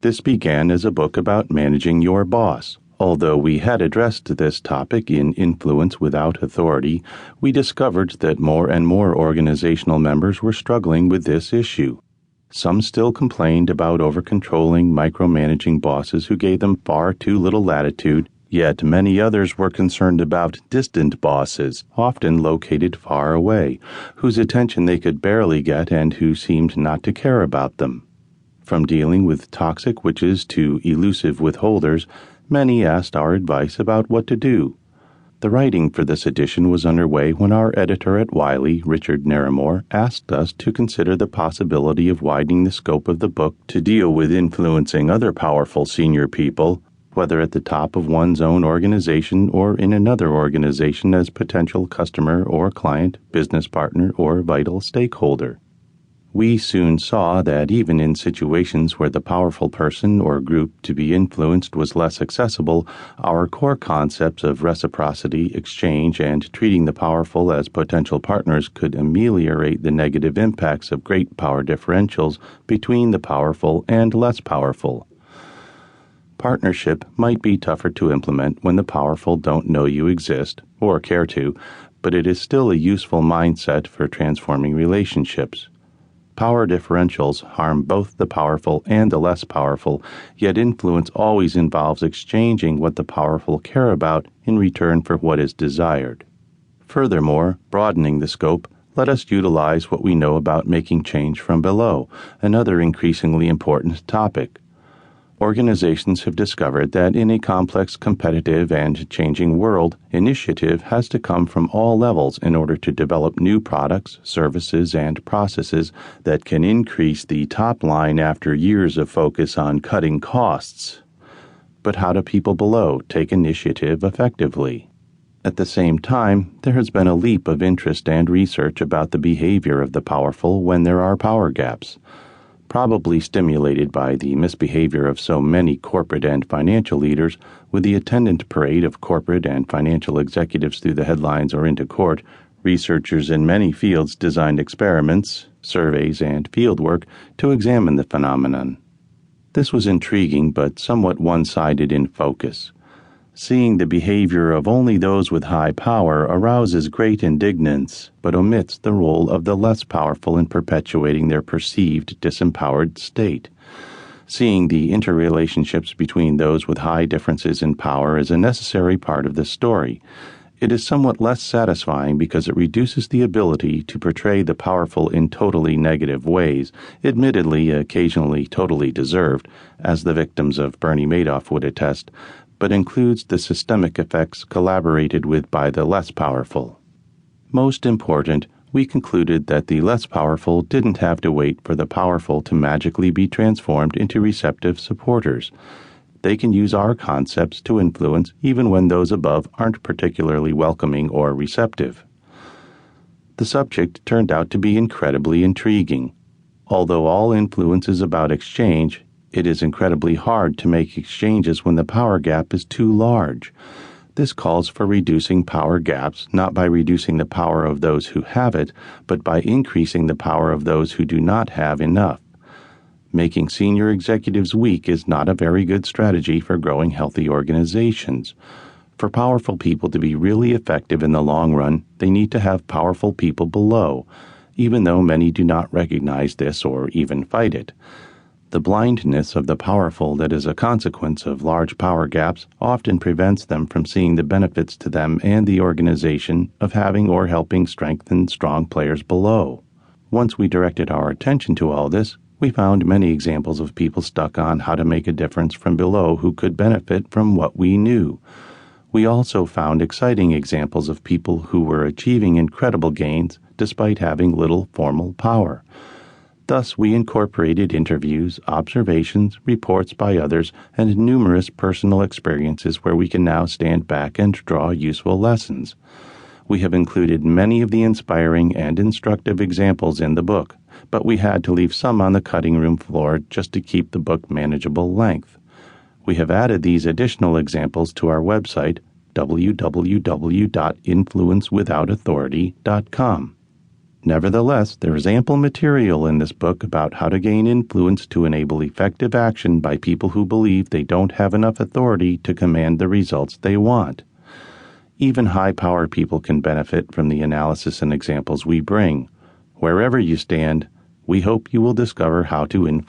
This began as a book about managing your boss. Although we had addressed this topic in Influence Without Authority, we discovered that more and more organizational members were struggling with this issue. Some still complained about over-controlling, micromanaging bosses who gave them far too little latitude, yet many others were concerned about distant bosses, often located far away, whose attention they could barely get and who seemed not to care about them. From dealing with toxic witches to elusive withholders, many asked our advice about what to do. The writing for this edition was underway when our editor at Wiley, Richard Naramore, asked us to consider the possibility of widening the scope of the book to deal with influencing other powerful senior people, whether at the top of one's own organization or in another organization as potential customer or client, business partner, or vital stakeholder. We soon saw that even in situations where the powerful person or group to be influenced was less accessible, our core concepts of reciprocity, exchange, and treating the powerful as potential partners could ameliorate the negative impacts of great power differentials between the powerful and less powerful. Partnership might be tougher to implement when the powerful don't know you exist, or care to, but it is still a useful mindset for transforming relationships. Power differentials harm both the powerful and the less powerful, yet influence always involves exchanging what the powerful care about in return for what is desired. Furthermore, broadening the scope, let us utilize what we know about making change from below, another increasingly important topic. Organizations have discovered that in a complex, competitive, and changing world, initiative has to come from all levels in order to develop new products, services, and processes that can increase the top line after years of focus on cutting costs. But how do people below take initiative effectively? At the same time, there has been a leap of interest and research about the behavior of the powerful when there are power gaps. Probably stimulated by the misbehavior of so many corporate and financial leaders, with the attendant parade of corporate and financial executives through the headlines or into court, researchers in many fields designed experiments, surveys, and fieldwork to examine the phenomenon. This was intriguing but somewhat one-sided in focus. Seeing the behavior of only those with high power arouses great indignance, but omits the role of the less powerful in perpetuating their perceived disempowered state. Seeing the interrelationships between those with high differences in power is a necessary part of the story. It is somewhat less satisfying because it reduces the ability to portray the powerful in totally negative ways, admittedly occasionally totally deserved, as the victims of Bernie Madoff would attest, but includes the systemic effects collaborated with by the less powerful. Most important, we concluded that the less powerful didn't have to wait for the powerful to magically be transformed into receptive supporters. They can use our concepts to influence even when those above aren't particularly welcoming or receptive. The subject turned out to be incredibly intriguing. Although all influence is about exchange, it is incredibly hard to make exchanges when the power gap is too large. This calls for reducing power gaps not by reducing the power of those who have it, but by increasing the power of those who do not have enough. Making senior executives weak is not a very good strategy for growing healthy organizations. For powerful people to be really effective in the long run, they need to have powerful people below, even though many do not recognize this or even fight it. The blindness of the powerful that is a consequence of large power gaps often prevents them from seeing the benefits to them and the organization of having or helping strengthen strong players below. Once we directed our attention to all this, we found many examples of people stuck on how to make a difference from below who could benefit from what we knew. We also found exciting examples of people who were achieving incredible gains despite having little formal power. Thus, we incorporated interviews, observations, reports by others, and numerous personal experiences where we can now stand back and draw useful lessons. We have included many of the inspiring and instructive examples in the book, but we had to leave some on the cutting room floor just to keep the book manageable length. We have added these additional examples to our website, www.influencewithoutauthority.com. Nevertheless, there is ample material in this book about how to gain influence to enable effective action by people who believe they don't have enough authority to command the results they want. Even high-powered people can benefit from the analysis and examples we bring. Wherever you stand, we hope you will discover how to influence